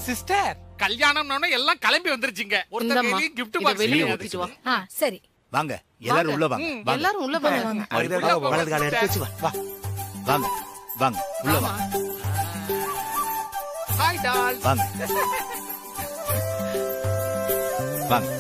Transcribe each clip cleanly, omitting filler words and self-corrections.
Sister கல்யாணம்னு எல்லாம் கிளம்பி வந்துருச்சுங்க. ஒருத்தர் gift box வெளிய ஊத்திட்டு வா. சரி வாங்க எல்லாரும் உள்ள வாங்க. எல்லாரும் உள்ள வாங்க. வலது கால எடுத்து வச்சு வா. வாங்க வாங்க உள்ள வாங்க. ஹாய் டால். வாங்க வாங்க.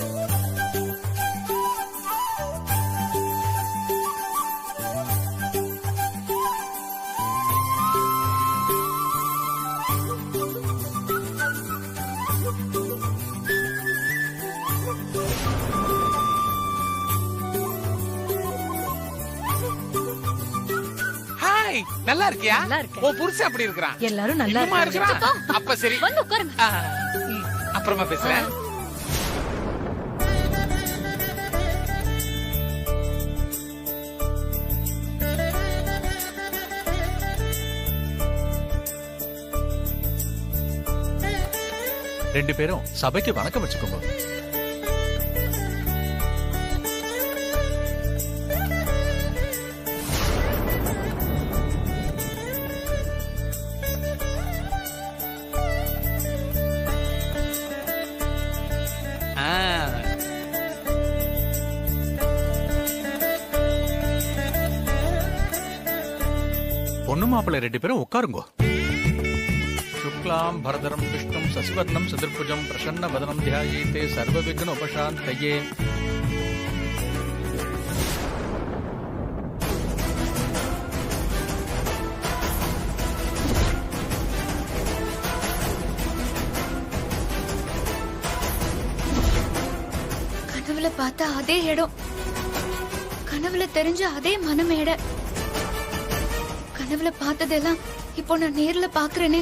நல்லா இருக்கியா? ஓ புருஷன் அப்படி இருக்கறான். எல்லாரும் நல்லா இருக்காங்க. அப்ப சரி வந்து உட்காருங்க. அப்புறமா பேசுறேன். ரெண்டு பேரும் சபைக்கு வணக்கம் வச்சுக்கோங்க. பொண்ணு மாப்பிள்ளை ரெண்டு பேரும் உட்காருங்க. சுக்லாம் பரதரம் விஷ்ணும் சசிவர்ணம் சதுர்புஜம் பிரசன்ன வதனம் தியாயேதே சர்வ விக்ன உபசாந்தயே. கனவுல பார்த்த அதே இடம், கனவுல தெரிஞ்ச அதே மனமேட, கனவுல பார்த்ததெல்லாம் இப்போ நான் நேர்ல பாக்குறேனே.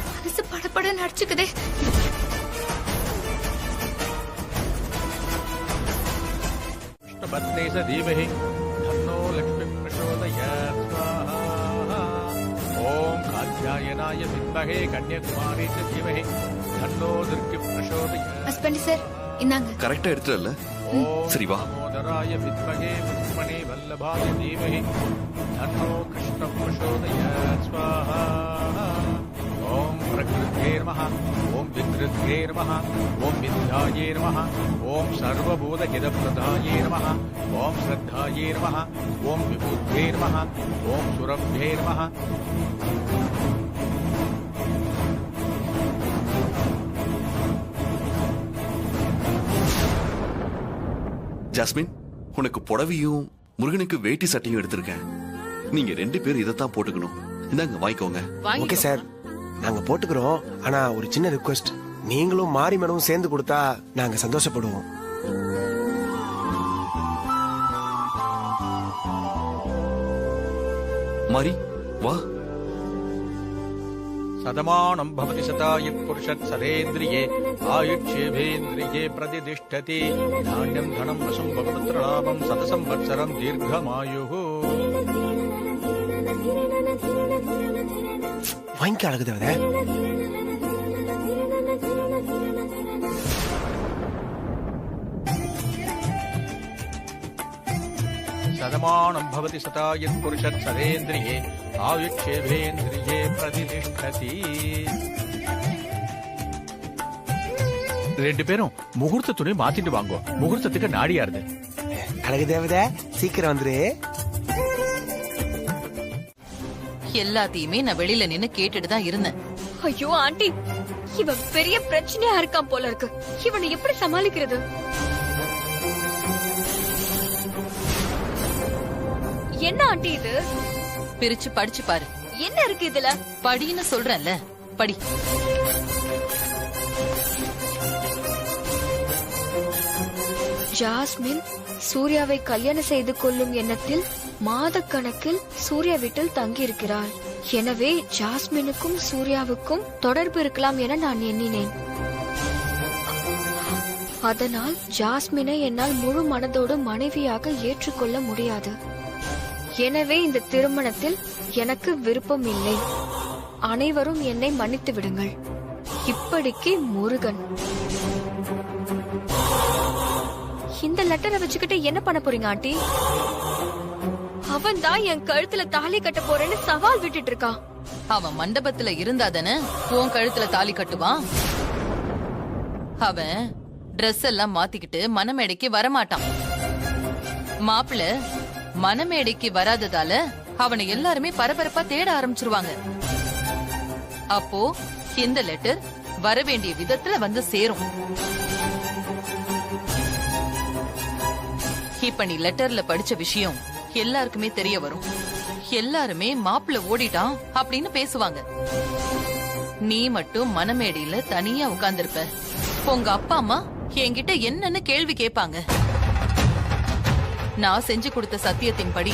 மனசு படபட நடிச்சுக்குதே. தீமஹி தன்னோ லக்ஷ்மி பிரச்சோதயாத் ஸ்வாஹா. ஓம் காத்யாயனாய வித்மஹே கன்யாகுமாரி தீமஹி தன்னோ துர்கி பிரச்சோதயாத். ஹஸ்பண்ட் சார் இந்தாங்க. கரெக்ட்டா எடுத்துறல. சரி வா. மோதராய வித்மஹே ருக்மணி வல்லபாய தீமஹி தன்னோ கிருஷ்ண பிரச்சோதயாத் ஸ்வாஹா. ஓம் பிரகிருத்யே நமஹ. ஓம் வித்ருத்யே நமஹ. ஓம் வித்யாயே நமஹ. ஓம் சர்வபூத ஹிதப்ரதாயே நமஹ. ஓம் ஸ்ரத்தாயே நமஹ. ஓம் விபுத்யே நமஹ. ஓம் சுரப்யே நமஹ. ஜாஸ்மின், உனக்கு புடவையும் முருகனுக்கு வேட்டி சட்டையும் எடுத்திருக்கேன். நீங்க ரெண்டு பேரும் இதைத்தான் போட்டுக்கணும். இந்தாங்க வாங்கிக்கோங்க. ஓகே சார், நாங்க போட்டுக்கிறோம். ஆனா ஒரு சின்ன ரிக்வெஸ்ட், நீங்களும் மாரி மேடமும் சேர்ந்து கொடுத்தா நாங்க சந்தோஷப்படுவோம். மாரி வா. சதமானம் பவதி சதாயுத் புருஷத் சதேந்திரியே ஆயுட்சேவேந்திரியே பிரதிதிஷ்டதி. நாண்யம் தனம் வசம் பகவத்ரலாபம் சதசம்வத்சரம் தீர்க்கமாயுः. வாங்கி அழகு தேவதை. சதமானம் பவதி சதாயுத் புருஷத் சதேந்திரியே ஆயுட்சேவேந்திரியே பிரதிதிஷ்டதி. ரெண்டு பேரும் முகூர்த்த துணி மாத்திட்டு வாங்கோ. முகூர்த்தத்துக்கு நாடியாருது. அழகு தேவதை சீக்கிரம் வந்துரு. எல்லாத்தையுமே நான் வெளியில நின்னு கேட்டுட்டு தான் இருந்தேன். ஐயோ ஆண்டி, இவன் பெரிய பிரச்சனையா இருக்கான் போல இருக்கு. இவனை எப்படி சமாளிக்கிறது? என்ன ஆண்டி இது? பிரிச்சு படிச்சு பாரு. என்ன இருக்கு இதுல? படின்னு சொல்றேன்ல, படி. ஜாஸ்மின் சூர்யாவை கல்யாணம் செய்து கொள்ளும் எண்ணத்தில் மாதக்கணக்கில் சூர்யா வீட்டில் தங்கியிருக்கிறாள். எனவே ஜாஸ்மினுக்கும் சூர்யாவுக்கும் தொடர்பு இருக்கலாம் என நான் எண்ணினேன். அதனால் ஜாஸ்மினை என்னால் முழு மனதோடு மனைவியாக ஏற்றுக்கொள்ள முடியாது. எனவே இந்த திருமணத்தில் எனக்கு விருப்பம் இல்லை. அனைவரும் என்னை மன்னித்து விடுங்கள். இப்படிக்கு முருகன். இந்த லெட்டரை வச்சுக்கிட்டு என்ன பண்ண போறீங்க ஆண்டி? அவன் தான் என் கழுத்துல தாலி கட்ட போறேன்னு சவால் விட்டுட்டு இருக்கான். அவன் மண்டபத்துல இருந்தாதானே உன் கழுத்துல தாலி கட்டுவான். அவன் Dress எல்லாம் மாத்திக்கிட்டு மணமேடைக்கு வரமாட்டான். மாப்பிள்ள மணமேடைக்கு வராததால அவனை எல்லாருமே பரபரப்பா தேட ஆரம்பிச்சிருவாங்க. அப்போ இந்த லெட்டர் வர வேண்டிய விதத்துல வந்து சேரும். இப்ப நீ லெட்டர்ல படிச்ச விஷயம் எல்லாருக்குமே தெரிய வரும். எல்லாருமே மாப்பிள்ள ஓடிட்டான் அப்படின்னு பேசுவாங்க. நீ மட்டும் மணமேடையில தனியா உட்கார்ந்திருப்ப. உங்க அப்பா அம்மா என்கிட்ட என்னன்னு கேள்வி கேட்பாங்க. நான் செஞ்சு கொடுத்த சத்தியத்தின்படி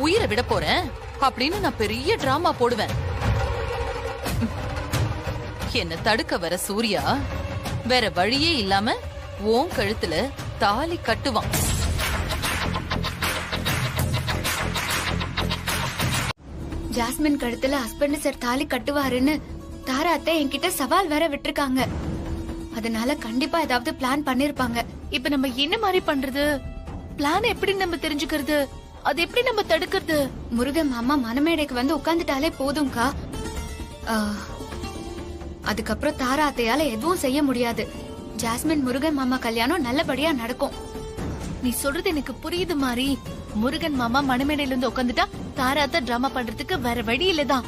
உயிரை விட போறேன் அப்படின்னு நான் பெரிய டிராமா போடுவேன். என்ன தடுக்க வர சூர்யா வேற வழியே இல்லாம உன் கழுத்துல தாலி கட்டுவான். ஜாஸ்மின் கழுத்துல ஹஸ்பண்ட் சார் தாலி கட்டுவாருன்னு தாரா அத்தை என்கிட்ட சவால் வேற விட்டுருக்காங்க. அதனால கண்டிப்பா ஏதாவது பிளான் பண்ணிருப்பாங்க. இப்ப நம்ம என்ன மாதிரி பண்றது? பிளான் எப்படி நம்ம தெரிஞ்சுக்கிறது? அது எப்படி நம்ம தடுக்கிறது? முருகன் மாமா மணமேடைக்கு வந்து உட்கார்ந்துட்டாலே போதும்க்கா. அதுக்கப்புறம் தாரா அத்தையால எதுவும் செய்ய முடியாது. ஜாஸ்மின் முருகன் மாமா கல்யாணம் நல்லபடியா நடக்கும். நீ சொல்றது எனக்கு புரியுது மாறி. முருகன் மாமா மணமேடையில இருந்து உட்காந்துட்டா தாராத்த டிராமா பண்றதுக்கு வேற வழி இல்லதான்.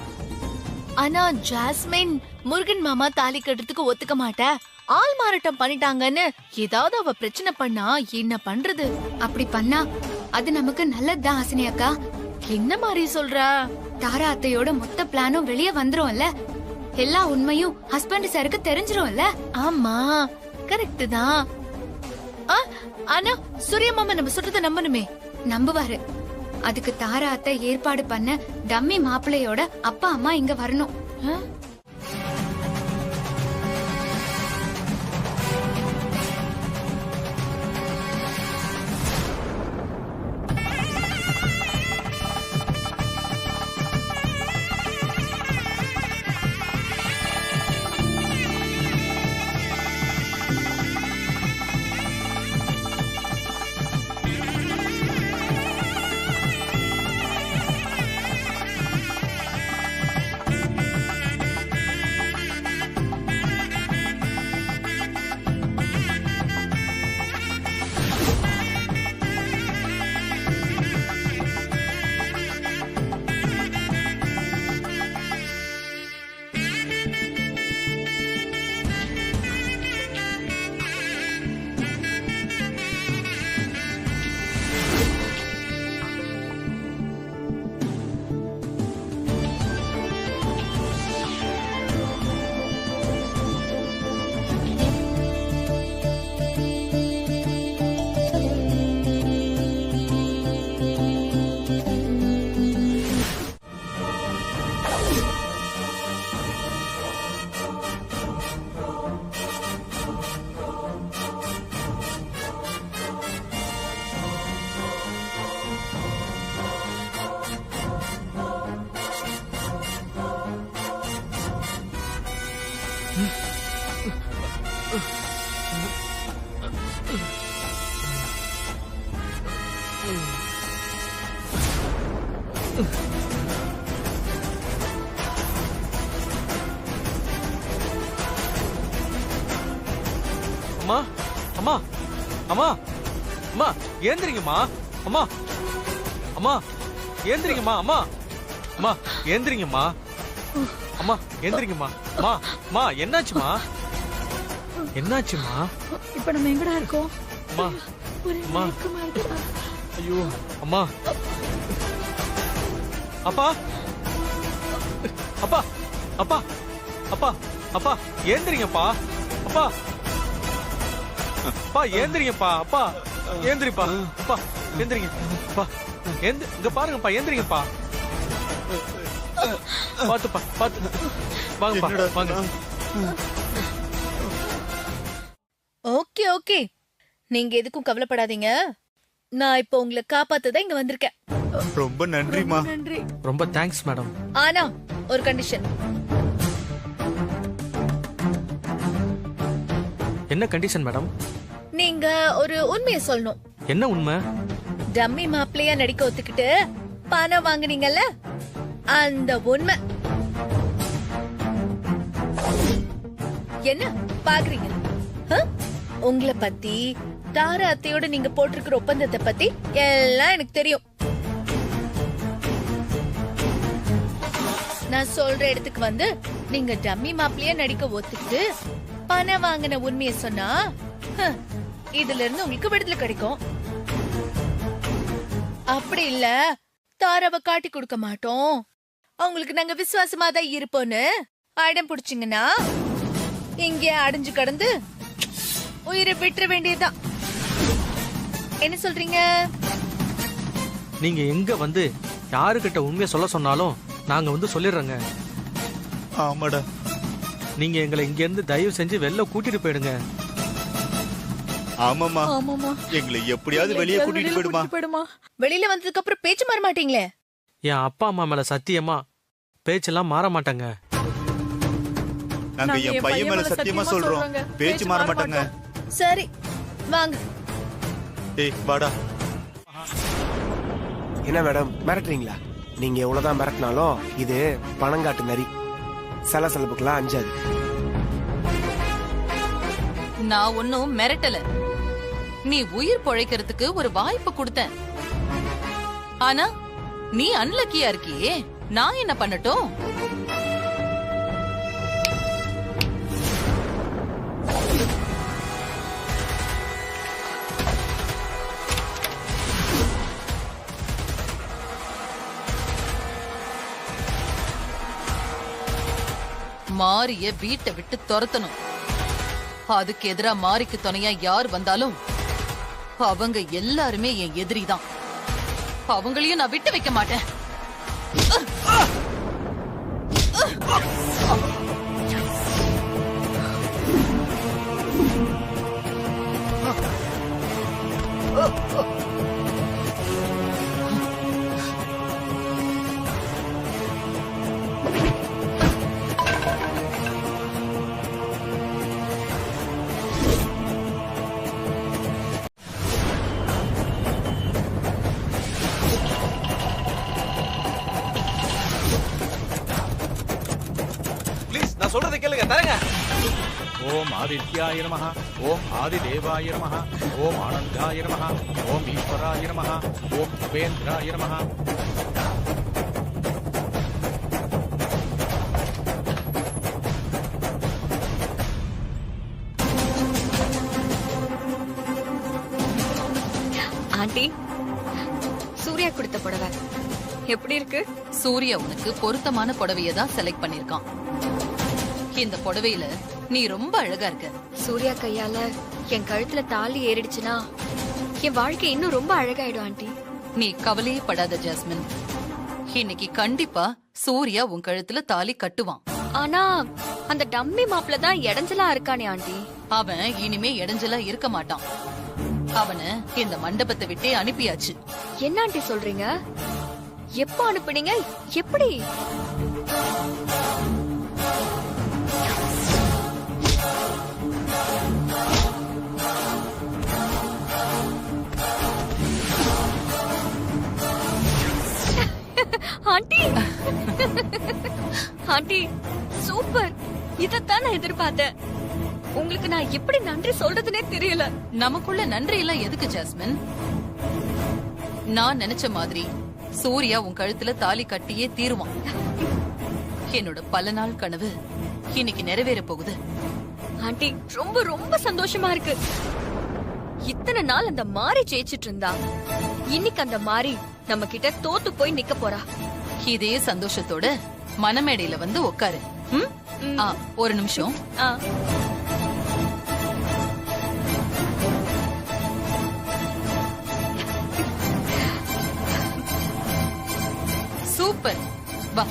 ஆனா ஜாஸ்மின் முருகன் மாமா தாலி கட்டுறதுக்கு ஒத்துக்க மாட்டா, ஆள் மாறாட்டம் பண்ணிட்டாங்கன்னு ஏதாவது அவ பிரச்சனை பண்ணா என்ன பண்றது? அப்படி பண்ணா அது நமக்கு நல்லதுதான் ஹாசினி அக்கா. என்ன மாதிரி சொல்றா? தாரா அத்தையோட மொத்த பிளானும் வெளியே வந்துரும்ல. எல்லா உண்மையும் ஹஸ்பண்ட் சாருக்கு தெரிஞ்சிரும்ல. ஆமா கரெக்ட் தான். ஆனா சூர்யா மாமா நம்ம சொல்றத நம்பணுமே. நம்புவாரு. அதுக்கு தாரா அத்தை ஏற்பாடு பண்ண டம்மி மாப்பிள்ளையோட அப்பா அம்மா இங்க வரணும். அம்மா அம்மா அம்மா அம்மா ஏந்திரிங்கம்மா. அம்மா அம்மா ஏந்திரிங்கம்மா. அம்மா அம்மா ஏந்திரிங்கம்மா. அம்மா ஏந்திரிங்கம்மா. அம்மா அம்மா என்னாச்சுமா? என்னாச்சுமா? இப்ப நம்ம எங்கடா இருக்கோம்? அம்மா அம்மா ஐயோ அம்மா. அப்பா அப்பா அப்பா அப்பா அப்பா ஏந்திரிங்கப்பா. அப்பா அப்பா ஏந்திரிங்கப்பா. அப்பா ஏந்திரிப்பா. அப்பா ஏந்திரிங்க. அப்பா இங்க பாருங்கப்பா. ஏந்திரிங்கப்பா. பாத்துப்பா பாத்து வாங்கப்பா வாங்க. ஓகே ஓகே, நீங்க எதுக்கும் கவலைப்படாதீங்க. நான் இப்போ உங்களை காப்பாத்ததான் இங்க வந்திருக்கேன். ரொம்ப நன்றிமா. நன்றி. ரொம்ப தேங்க்ஸ் மேடம். ஆனா ஒரு கண்டிஷன். என்ன கண்டிஷன் மேடம்? நீங்க ஒரு உண்மையை சொல்லணும். என்ன உண்மை? டம்மி மாப்பிள்ளையா நடிக்க ஒத்துக்கிட்டு பணம் வாங்குனீங்கல்ல, அந்த உண்மை. என்ன பாக்குறீங்க? உங்களை பத்தி தாரா அத்தையோட நீங்க போட்டிருக்கிற ஒப்பந்தத்தை பத்தி எல்லாம் எனக்கு தெரியும். நான் சொல்ற இடத்துக்கு வந்து நீங்க டம்மி மாப்பிளையா நடிக்க ஒத்துக்கிட்டு பணம் வாங்கின உண்மையை சொன்னா இதுல இருந்து உங்களுக்கு விடுதலை கிடைக்கும். அப்படி இல்ல தாராவை காட்டி கொடுக்க மாட்டோம், அவங்களுக்கு நாங்க விசுவாசமா தான் இருப்போம்னு அடம் பிடிச்சிங்கன்னா இங்கே அடைஞ்சு கடந்து உயிரை விட்டுற வேண்டியதுதான். என்ன சொல்றீங்க? நீங்க எங்க வந்து யாருக்கிட்ட உண்மையை சொல்ல சொன்னாலும் நாங்க வந்து சொல்லிடுறோங்க. ஆமாடா. நீங்க எங்களை இங்க இருந்து தயவு செஞ்சு வெளில கூட்டிட்டு போயிடுங்க. ஆமாமா, எங்களை எப்படியாவது வெளியே கூட்டிட்டு போயிடுமா. வெளியில வந்ததுக்கு அப்புறம் பேச்சு மாற மாட்டீங்களே? என் அப்பா அம்மா மேல சத்தியமா பேச்செல்லாம் மாற மாட்டாங்க. நாங்க என் பையன் மேல சத்தியமா சொல்றோம், பேச்சு மாற மாட்டாங்க. சரி வாங்க. ஏய் வாடா. என்ன மேடம் மிரட்டுறீங்களா? நீங்க எவ்வளவுதான் மிரட்டினாலும் இது பணங்காட்டு நரி, சலசலப்புக்கெல்லாம் அஞ்சாது. நான் ஒன்னும் மிரட்டல. நீ உயிர் பொழைக்கிறதுக்கு ஒரு வாய்ப்பு கொடுத்தேன். ஆனா நீ அன்லக்கியா இருக்கியே, நான் என்ன பண்ணட்டும்? மாரிய வீட்டை விட்டு துரத்தணும். அதுக்கு எதிரா மாரிக்கு துணையா யார் வந்தாலும் அவங்க எல்லாருமே என் எதிரிதான். அவங்களையும் நான் விட்டு வைக்க மாட்டேன். நான் சொல்றதை கேளுங்க, தரங்க. ஓம் ஆதித்யாய நமஹ, ஓம் ஆதிதேவாய நமஹ, ஓம் ஆனந்தாய நமஹ, ஓம் ஈஸ்வராய நமஹ, ஓம் உபேந்திராய நமஹ. ஆண்டி, சூர்யா கொடுத்த புடவை எப்படி இருக்கு? சூர்யா உனக்கு பொருத்தமான புடவைய தான் செலக்ட் பண்ணிருக்கான். இந்த புடவையில நீ ரொம்ப அழகா இருக்க. சூர்யா கையால என் கழுத்துல தாலி ஏறிடுச்சுன்னா என் வாழ்க்கை இன்னும் ரொம்ப அழகாயிடும் ஆண்டி. நீ கவலையே படாத ஜாஸ்மின். இன்னைக்கு கண்டிப்பா சூர்யா உன் கழுத்துல தாலி கட்டுவான். ஆனா அந்த டம்மி மாப்பிள்ள தான் இடைஞ்சலா இருக்கானே ஆண்டி. அவன் இனிமே இடைஞ்சலா இருக்க மாட்டான். அவனை இந்த மண்டபத்தை விட்டே அனுப்பியாச்சு. என்ன ஆண்டி சொல்றீங்க? எப்ப அனுப்புனீங்க? எப்படி? Aunty aunty super. இதத்தான் நான் எதிர்பார்த்தேன். உங்களுக்கு நான் எப்படி நன்றி சொல்றதுனே தெரியல. நமக்குள்ள நன்றி எல்லாம் எதுக்கு ஜாஸ்மின்? நான் நினைச்ச மாதிரி சூர்யா உன் கழுத்துல தாலி கட்டியே தீருவான். என்னோட பல நாள் கனவு இன்னைக்கு நிறைவேற போகுது. ஆண்டி ரொம்ப ரொம்ப சந்தோஷமா இருக்கு. இத்தனை நாள் அந்த மாரி ஜெயிச்சிட்டு இருந்தா, இன்னைக்கு அந்த மாரி நம்ம கிட்ட தோத்து போய் நிக்க போறா. இதே சந்தோஷத்தோட மனமேடையில வந்து உட்காரு. ஒரு நிமிஷம். சூப்பர். வா.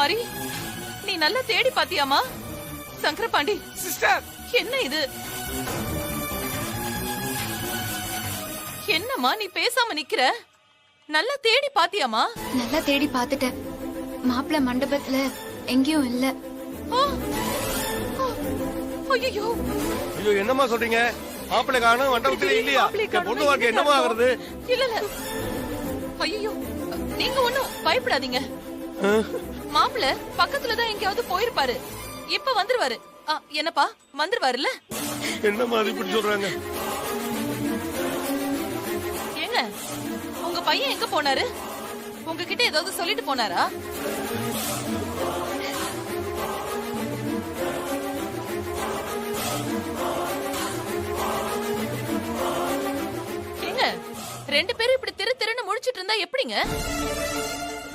மாறி நீ நல்லா தேடி பாத்தியாமா? சங்கரபாண்டி சிஸ்டர், என்ன இது? என்னம்மா நீ பேசாம நிக்கிற? நல்லா தேடி பாத்தியாமா? நல்லா தேடி பார்த்துட்டேன். மாப்பிள்ளை மண்டபத்துல எங்கேயும் இல்ல. ஐயோ ஐயோ என்னம்மா சொல்றீங்க? மாப்பிள்ளை காணும் மண்டபத்துல இல்லையா? பொண்ணு வாழ்க்கை என்னமா ஆகுறது? இல்ல இல்ல, ஐயோ நீங்க ஒண்ணும் பயப்படாதீங்க. மாப்பிள்ளை பக்கத்துலதான் எங்கேயாவது போயிருப்பாரு. இப்ப வந்துருவாரு. என்னப்பா வந்துருவாருல்ல? என்னம்மா அது இப்படி சொல்றாங்க? ஏங்க உங்க பையன் எங்க போனாரு? உங்ககிட்ட ஏதாவது சொல்லிட்டு போனாரா? ஏங்க ரெண்டு பேரும் இப்படி திரு திருன்னு முழிச்சிட்டு இருந்தா எப்படிங்க?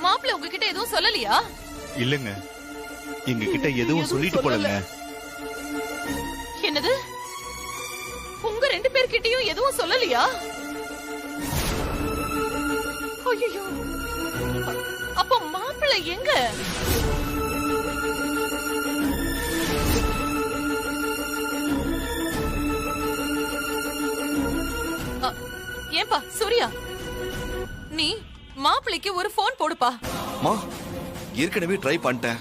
மாப்பிள்ளை உங்ககிட்ட எதுவும் சொல்லலையா? இல்லங்க, எங்க கிட்ட எதுவும் சொல்லிட்டு போலங்க. என்னது? உங்க ரெண்டு பேர்கிட்டயும் எதுவும் சொல்லலையா? ஐயோ, அப்ப மாப்பிள்ளை எங்க? ஏன்பா சூர்யா, நீ மாப்பிள்ளைக்கு ஒரு போன் போடுப்பா. மா, ஏற்கனவே ட்ரை பண்ணிட்டேன்.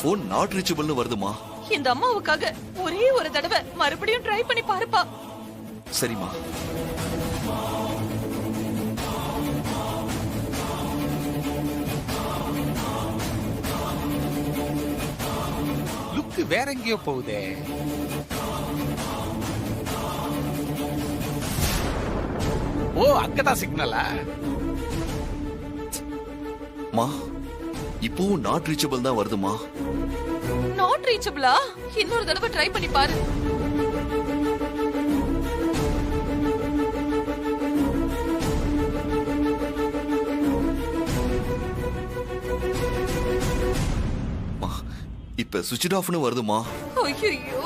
போன் நாட் ரீச்சபிள்னு வருதுமா. இந்த அம்மாவுக்காக ஒரே ஒரு தடவை மறுபடியும் ட்ரை பண்ணி பாருப்பா. சரிம்மா. லுக் வேற எங்கேயோ போகுதே. ஓ, அங்கதான் சிக்னலா? மா, இப்பவும் நாட் ரீச்சபிள் தான் வருதுமா. நாட் ரீச்சபிளா? இன்னொரு தடவை ட்ரை பண்ணி பாரு. இப்ப சுவிட்ச் ஆஃப்னு வருதுமா. ஐயோ,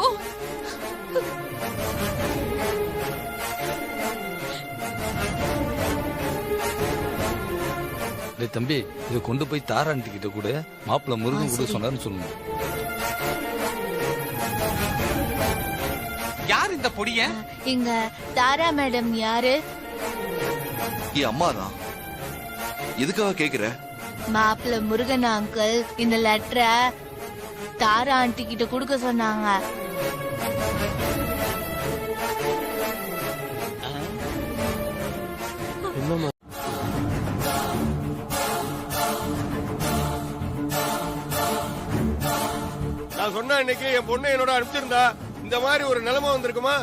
தம்பி, இதை கொண்டு போய் தாராண்டி கிட்ட கூட மாப்பிள்ள முருகன் கூட சொன்னாருன்னு சொல்லணும். யார் இந்த பொடிய? இங்க தாரா மேடம் யாரு? என் அம்மா தான். எதுக்காக கேக்குற? மாப்பிள்ள முருகன் அங்கிள் இந்த லெட்டரை தாரா ஆண்டி கிட்ட கொடுக்க சொன்னாங்க. நான் சொன்ன இன்னைக்கு என் பொண்ணை என்னோட அனுப்பிச்சிருந்தா இந்த மாதிரி ஒரு நிலைமை வந்திருக்குமா?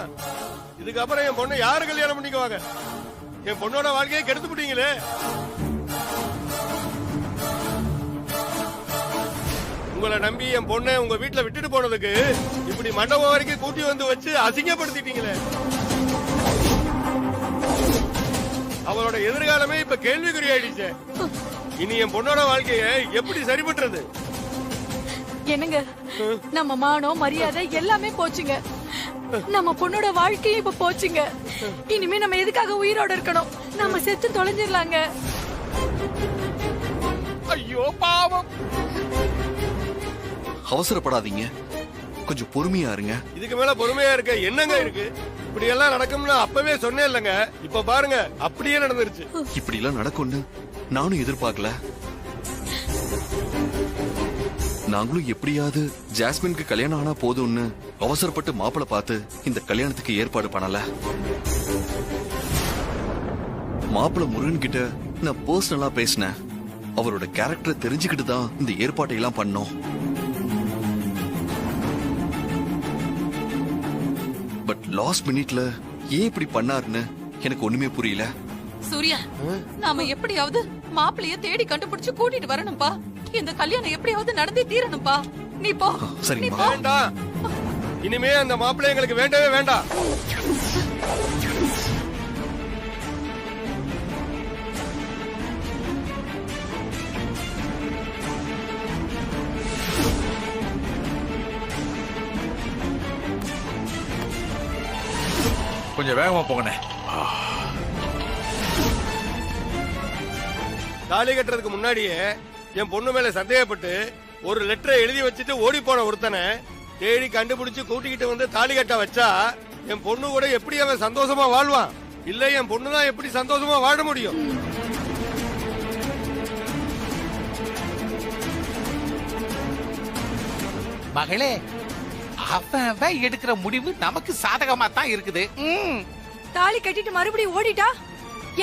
இதுக்கப்புறம் என் பொண்ணை யாரு கல்யாணம் பண்ணிக்குவாங்க? என் பொண்ணோட வாழ்க்கையை கெடுத்து விட்டீங்களே. உங்களை நம்பி என் பொண்ணை உங்க வீட்டுல விட்டுட்டு போனதுக்கு இப்படி மண்டபம் வரைக்கும் கூட்டி வந்து வச்சு அசிங்கப்படுத்திட்டீங்களே. அவளோட எதிர்காலமே இப்ப கேள்விக்குறி ஆயிடுச்சு. இனி என் பொண்ணோட வாழ்க்கைய எப்படி சரி பண்றது? என்னங்க, நம்ம மானம் மரியாதை எல்லாமே போச்சுங்க. நம்ம பொண்ணோட வாழ்க்கையும் இப்ப போச்சுங்க. இனிமே நம்ம எதுக்காக உயிரோட இருக்கணும்? நம்ம செத்து தொலைஞ்சிடலாங்க. ஐயோ பாவம். அவசரப்படாதீங்க, கொஞ்சம் பொறுமையா இருங்க. இதுக்கு மேல பொறுமையா இருக்க என்னங்க இருக்கு? இப்படி எல்லாம் நடக்கும்னு அப்பவே சொன்னேன் இல்லங்க. இப்ப பாருங்க, அப்படியே நடந்துருச்சு. இப்படி எல்லாம் நடக்கும்னு நானும் எதிர்பார்க்கல. நாங்களும் எப்படியாவது ஜாஸ்மினுக்கு கல்யாணம் ஆனா போதும்னு அவசரப்பட்டு மாப்பிளை பார்த்து இந்த கல்யாணத்துக்கு ஏற்பாடு பண்ணல. மாப்பிளை முருகன் கிட்ட நான் பர்சனலா பேசினேன். அவரோட கேரக்டரை தெரிஞ்சுக்கிட்டு தான் இந்த ஏற்பாட்டை எல்லாம் பண்ணோம். பட் லாஸ்ட் மினிட்ல ஏன் இப்படி பண்ணாருன்னு எனக்கு ஒண்ணுமே புரியல. சூர்யா, நாம எப்படியாவது மாப்பிளைய தேடி கண்டுபிடிச்சு கூட்டிட்டு வரணும்பா. இந்த கல்யாணம் எப்படியாவது நடந்தே தீரணும்பா. நீ போ. சரிம்மா. வேண்டாம், இனிமே அந்த மாப்பிள்ளை எங்களுக்கு வேண்டவே வேண்டாம். கொஞ்சம் வேகமா போங்கண்ணே. தாலி கட்டுறதுக்கு முன்னாடியே என் பொண்ணு மேல சந்தேகப்பட்டு ஒரு லெட்டரை எழுதி வச்சுட்டு ஓடி போன ஒருத்தனை தேடி கண்டுபிடிச்சு கூட்டிக்கிட்டு வந்து தாலி கட்ட வச்சா என் பொண்ணு கூட எப்படி அவன் சந்தோஷமா வாழ்வான்? இல்ல என் பொண்ணுதான் எப்படி சந்தோஷமா வாழ முடியும்? மகளே, அவன் எடுக்கிற முடிவு நமக்கு சாதகமா தான் இருக்குது. தாலி கட்டிட்டு மறுபடியும் ஓடிட்டா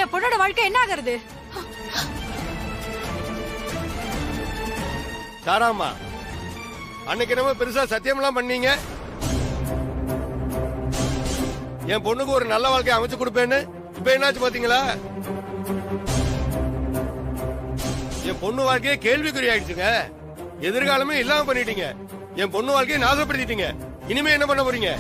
என் பொண்ணோட வாழ்க்கை என்ன ஆகுறது? சாராமா, அன்னைக்கு நம்ம பெருசா சத்தியம்லாம் பண்ணீங்க, என் பொண்ணுக்கு ஒரு நல்ல வாழ்க்கையை அமைச்சு கொடுப்பேன்னு. இப்ப என்னாச்சு பாத்தீங்களா? என் பொண்ணு வாழ்க்கையே கேள்விக்குறி ஆயிடுச்சுங்க. எதிர்காலமே இல்லாம பண்ணிட்டீங்க. என் பொண்ணு வாழ்க்கையை நாசப்படுத்திட்டீங்க. இனிமே என்ன பண்ண போறீங்க?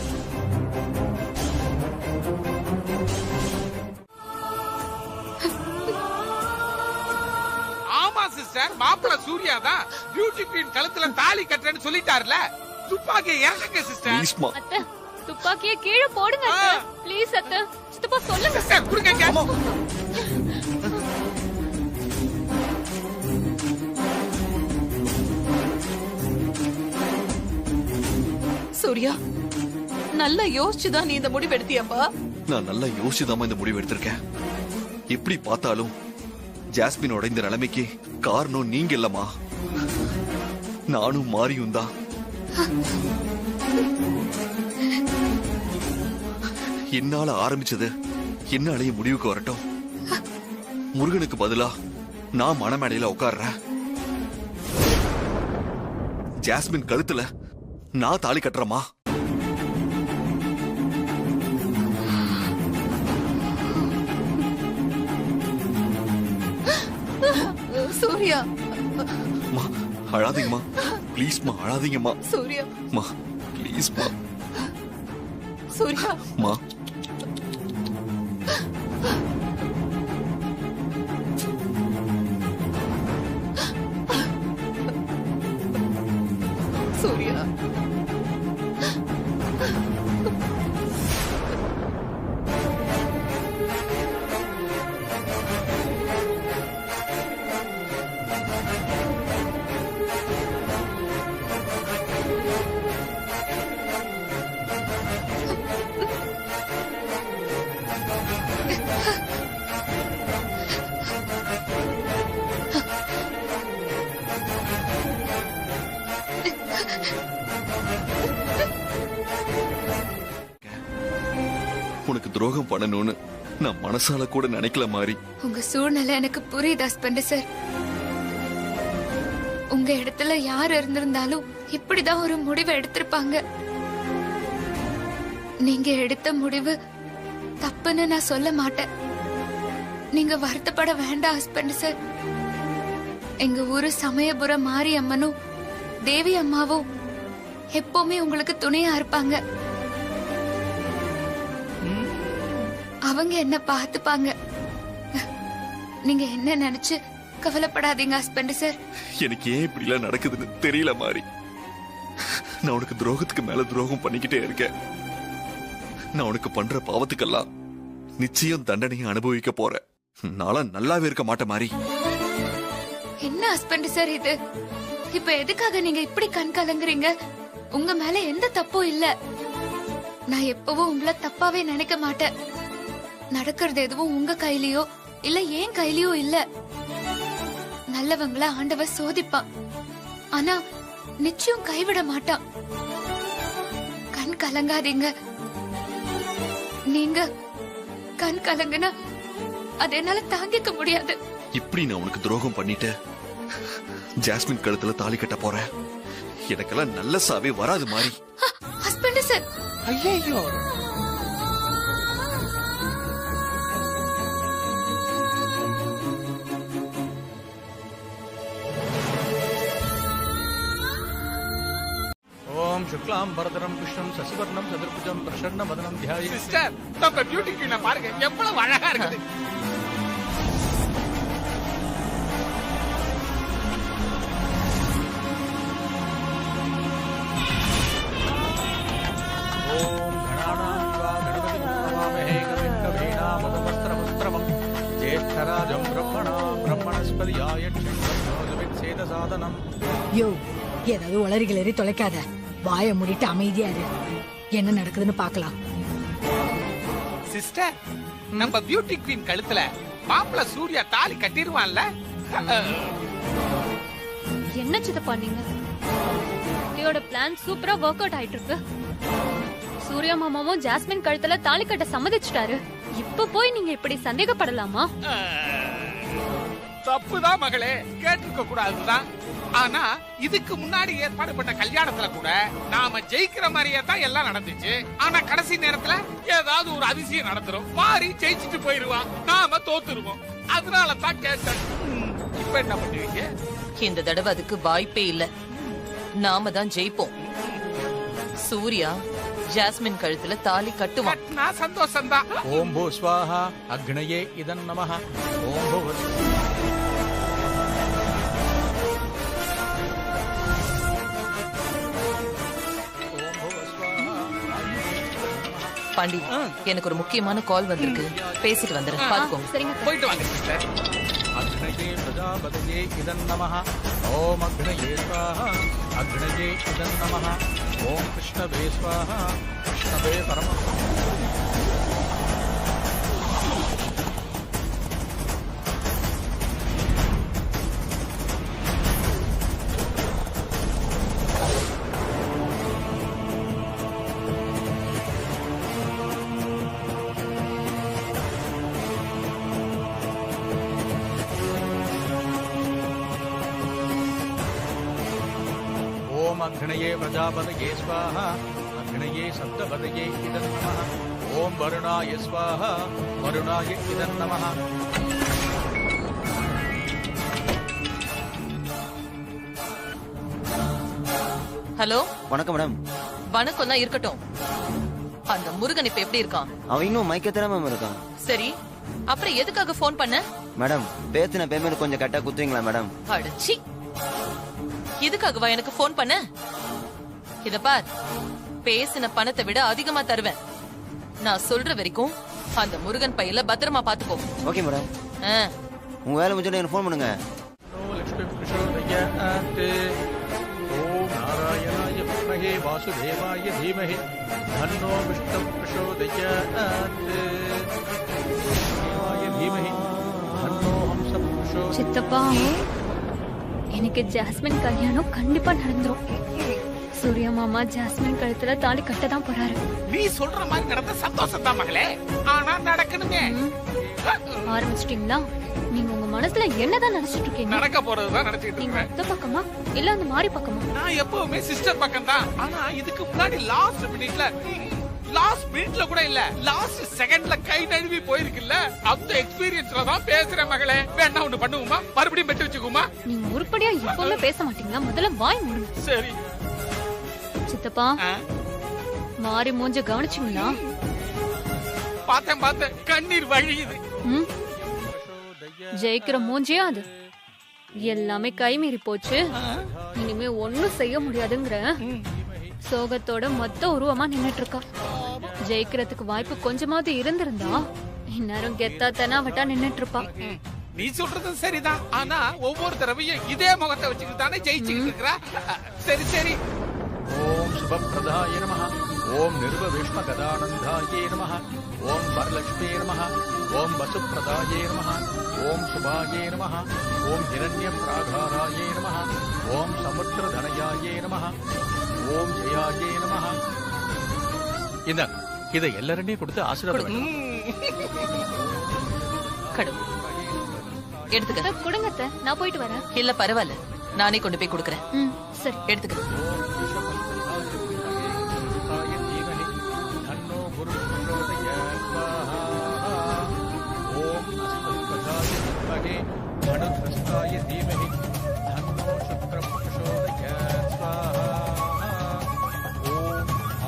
ஆமா சிஸ்டர், மாப்பிள்ள சூர்யா தான் பியூட்டி குயின் கழுத்துல தாலி கட்டுறேன்னு சொல்லிட்டார்ல. துப்பாக்கியை இறக்குங்க சிஸ்டர். அத்தை, துப்பாக்கியை கீழே போடுங்க அத்தை. ப்ளீஸ் அத்தை, சித்தப்பா சொல்லுங்க. சிஸ்டர் குடுங்க. சூர்யா, நல்லா யோசிச்சுதான் நீ இந்த முடிவு எடுத்தியாப்பா? நான் நல்லா யோசிச்சுதாமா இந்த முடிவு எடுத்திருக்கேன். எப்படி பார்த்தாலும் ஜாஸ்மினோட இந்த நிலைமைக்கு காரணம் நீங்க இல்லம்மா, நானும் மாரியும் தான். என்னால ஆரம்பிச்சது என்னாலேயே முடிவுக்கு வரட்டும். முருகனுக்கு பதிலா நான் மணமேடையில உட்கார்றேன். ஜாஸ்மின் கழுத்துல நான் தாலி கட்டுறமா? சூர்யா, அழாதீங்கம்மா, ப்ளீஸ்மா, அழாதீங்கம்மா. சூர்யா, மா ப்ளீஸ்மா. சூர்யா, மா சூர்யா. உனக்கு துரோகம் பண்ணணும்னு நான் மனசால கூட நினைக்கல மாறி. உங்க சூழ்நிலை எனக்கு புரியுது ஹஸ்பண்ட் சார். உங்க இடத்துல யார் இருந்திருந்தாலும் இப்படிதான் ஒரு முடிவை எடுத்திருப்பாங்க. நீங்க எடுத்த முடிவு தப்புன்னு நான் சொல்ல மாட்டேன். நீங்க வருத்தப்பட வேண்டாம் ஹஸ்பண்ட் சார். எங்க ஊரு சமயபுரம் மாரி அம்மனும் தேவி அம்மாவும் எப்பவுமே உங்களுக்கு துணையா இருப்பாங்க. அவங்க என்ன பார்த்துப்பாங்க. நீங்க என்ன நினைச்சு கவலைப்படாதீங்க ஹஸ்பண்ட் சார். எனக்கு ஏன் இப்படி எல்லாம் நடக்குதுன்னு தெரியல மாறி. நான் உனக்கு துரோகத்துக்கு மேல துரோகம் பண்ணிக்கிட்டே இருக்கேன். நான் உனக்கு பண்ற பாவத்துக்கெல்லாம் நிச்சயம் தண்டனையை அனுபவிக்க போறேன். நானும் நல்லாவே இருக்க மாட்டேன் மாறி. என்ன ஹஸ்பண்ட் சார் இது? இப்ப எதுக்காக நீங்க இப்படி கண் கலங்குறீங்க? உங்க மேல எந்த தப்பும் இல்ல. நான் எப்பவும் உங்களை தப்பாவே நினைக்க மாட்டேன். நடக்கிறது எதுவும் உங்க கையிலயோ இல்ல ஏன் கையிலயோ இல்ல. நல்லவங்கள ஆண்டவர் சோதிப்பான், ஆனா நிச்சயம் கைவிட மாட்டான். கண் கலங்காதீங்க. நீங்க கண் கலங்குனா அதை என்னால தாங்கிக்க முடியாது. இப்படி நான் உனக்கு துரோகம் பண்ணிட்டு ஜாஸ்மின் கழுத்துல தாலி கட்ட போறேன். எனக்கெல்லாம் நல்ல சாவே வராது மாறி. Husband sir. ஐயோ, ஓம் சுக்லாம் பரதரம் கிருஷ்ணம் சசிவர்ணம் சதுர்புஜம் பிரசன்ன வதனம் தியாய. சிஸ்டர், நம்ம பியூட்டி குயினை பாருங்க, எவ்வளவு அழகா இருக்குது. ஓம் கணானாம் வா கணபதி நமஹே கவிம் கவீனாமபவஸ்திரவஸ்திரவம் ज्येष्ठराजं ब्रह्मणां ब्रह्मणस्पतियाय साधनम् யோ ஏதாவது உளறி கிளறி தொலைக்காத, வாயை மூடிட்டு அமைதியா இரு. என்ன நடக்குதுன்னு பாக்கலாம். சிஸ்டர், நம்ம பியூட்டி குவீன் கழுத்துல மாப்பிள்ள சூர்யா தாலி கட்டிருவான்ல? என்ன சித்தப்பா நீங்க? இதோட பிளான் சூப்பரா ஒர்க் அவுட் ஆயிட்டு இருக்கு. சூர்யா மாமாவும் ஜாஸ்மின் கழுத்துல தாலி கட்ட சம்மதிச்சிட்டாரு. இப்ப போய் நீங்க இப்படி சந்தேகப்படலாமா? தப்புதான் மகளே, கேட்டிருக்க கூடாதுதான். ஆனா இதுக்கு முன்னாடி ஏற்பாடு பண்ண கல்யாணத்துல கூட நாம ஜெயிக்கிற மாதிரியே தான் எல்லாம் நடந்துச்சு. ஆனா கடைசி நேரத்துல ஏதாவது ஒரு அதிசயம் நடந்துரும், மாறி ஜெயிச்சுட்டு போயிருவான், நாம தோத்துருவோம். அதனால தான் கேட்டேன். இப்ப என்ன பண்ணுவீங்க? இந்த தடவை அதுக்கு வாய்ப்பே இல்ல. நாம தான் ஜெயிப்போம். சூர்யா ஜாஸ்மின் கழுத்துல தாலி கட்டுவான். நான் சந்தோஷம்தான். ஓம் பூ ஸ்வாஹா அக்னயே இதன் நமஹ. ஓம் பூ பாண்டி, எனக்கு ஒரு முக்கியமான கால் வந்திருக்கு, பேசிட்டு வந்துடுறேன், பாத்துக்கோங்க. சரிங்க, போயிட்டு வாங்க சிஸ்டர். அக்னயே பிரஜாபதயே இதன் நமஹ. ஓம் அக்னயே ஸ்வாஹா அக்னயே இதன் நமஹ. ஓம் கிருஷ்ணவே ஸ்வாஹா கிருஷ்ணவே பரம. अग्नये प्रजापतये स्वाहा अग्नये सप्तपदये इदं नमः. ओम वरुणाय स्वाहा वरुणाय इदं नमः. ஹலோ, வணக்கம் மேடம். வணக்கம் தான் இருக்கட்டும். அந்த முருகன் இப்ப எப்படி இருக்கான்? அவன் இன்னும் மயக்கத்துல மேம் இருக்கான். சரி, அப்புறம் எதுக்காக போன் பண்ண? மேடம், பேசின பேமெண்ட் கொஞ்சம் கரெக்டா குத்துவீங்களா மேடம்? அடச்சி, இதுக்காகவா எனக்கு போன் பண்ண? இத பார், பேசின பணத்தை விட அதிகமா தருவேன். நான் சொல்ற வரைக்கும் அந்த முருகன் பையில பத்திரமா பாத்துக்கோ. Okay madam. உங்க வேலை முடிஞ்சிட்டு எனக்கு போன் பண்ணுங்க. ஓம் நாராயணாய வித்மஹே வாசுதேவாய தீமஹி தன்னோ விஷ்ணு பிரசோதயாத். தீமஹி தன்னோ ஹம்ச பிரசோதயாத். சித்தப்பா, எனக்கு ஜாஸ்மின் கல்யாணம் கண்டிப்பா நடந்துரும். சூர்யா மாமா ஜாஸ்மின் கழுத்துல தாலி கட்டதான் போறாரு. நீ சொல்ற மாதிரி நடந்த சந்தோஷம் தான் மகளே, ஆனா நடக்கணுமே. ஆரம்பிச்சிட்டீங்களா? நீங்க உங்க மனசுல என்னதான் நினைச்சிட்டு இருக்கீங்க? நடக்க போறதுதான் நினைச்சிட்டு நீங்க இருக்கேன். அந்த பக்கமா இல்ல அந்த மாதிரி பக்கமா? நான் எப்பவுமே சிஸ்டர் பக்கம் தான். ஆனா இதுக்கு முன்னாடி லாஸ்ட் மினிட்ல கூட இல்ல, லாஸ்ட் செகண்ட்ல கை நழுவி போயிருக்குல்ல, அந்த எக்ஸ்பீரியன்ஸ்ல தான் பேசுறேன் மகளே. வேணா ஒண்ணு பண்ணுவோமா? மறுபடியும் பெற்று வச்சுக்குமா? நீங்க உருப்படியா எப்பவுமே பேச மாட்டீங்களா? முதல்ல வாய் மூடுங்க. சரி சித்தப்பா, மாறி மூஞ்ச கவனிச்சீங்களா? பார்த்தேன், கண்ணீர் வழியுது. ஜெயிக்கிற மூஞ்சியா அது? எல்லாமே கை மீறி போச்சு. இனிமே ஒண்ணும் செய்ய முடியாதுங்கிற சோகத்தோட மொத்த உருவமா நின்னுட்டு இருக்கா. ஜெயிக்கிறதுக்கு வாய்ப்பு கொஞ்சமாவது இருந்திருந்தா இந்நேரம் கெத்தா தெனாவட்டா நின்னுட்டு இருப்பா. நீ சொல்றது சரிதான், ஆனா ஒவ்வொரு தடவையும் இதே முகத்தை வச்சுக்கிட்டு தானே ஜெயிச்சுக்கிட்டு இருக்கிறா. சரி. ஓம் சுபப்பிரதாய நமஹ. ஓம் நிர்வவிஷ்ம கதானந்தாயே நமஹ. ஓம் வரலக்ஷ்மே நமஹ. ஓம் வசுப்பிரதாயே நமஹ. ஓம் சுபாயே நமஹ. ஓம் ஹிரண்யப்ராகாராயே நமஹ. ஓம் சமுத்திரதனயாயே நமஹ. ஓம் ஜெயாயே நமஹ. இந்த இதை எல்லாருமே கொடுத்து ஆசீர்வாதம் கடவுள் எடுத்துக்க. கொடுங்கத்த, நான் போயிட்டு வரேன். இல்ல பரவாயில்ல, நானே கொண்டு போய் கொடுக்கறேன். சரி, எடுத்துக்க.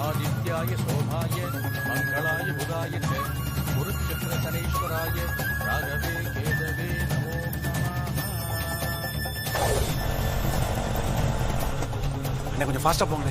ஆதித்யாய சோமாய மங்களாய புதாய குருச்சக்கர சனீஸ்வராய ராகவே கேதவே நமோ நமः. கொஞ்சம் ஃபாஸ்டா போங்க.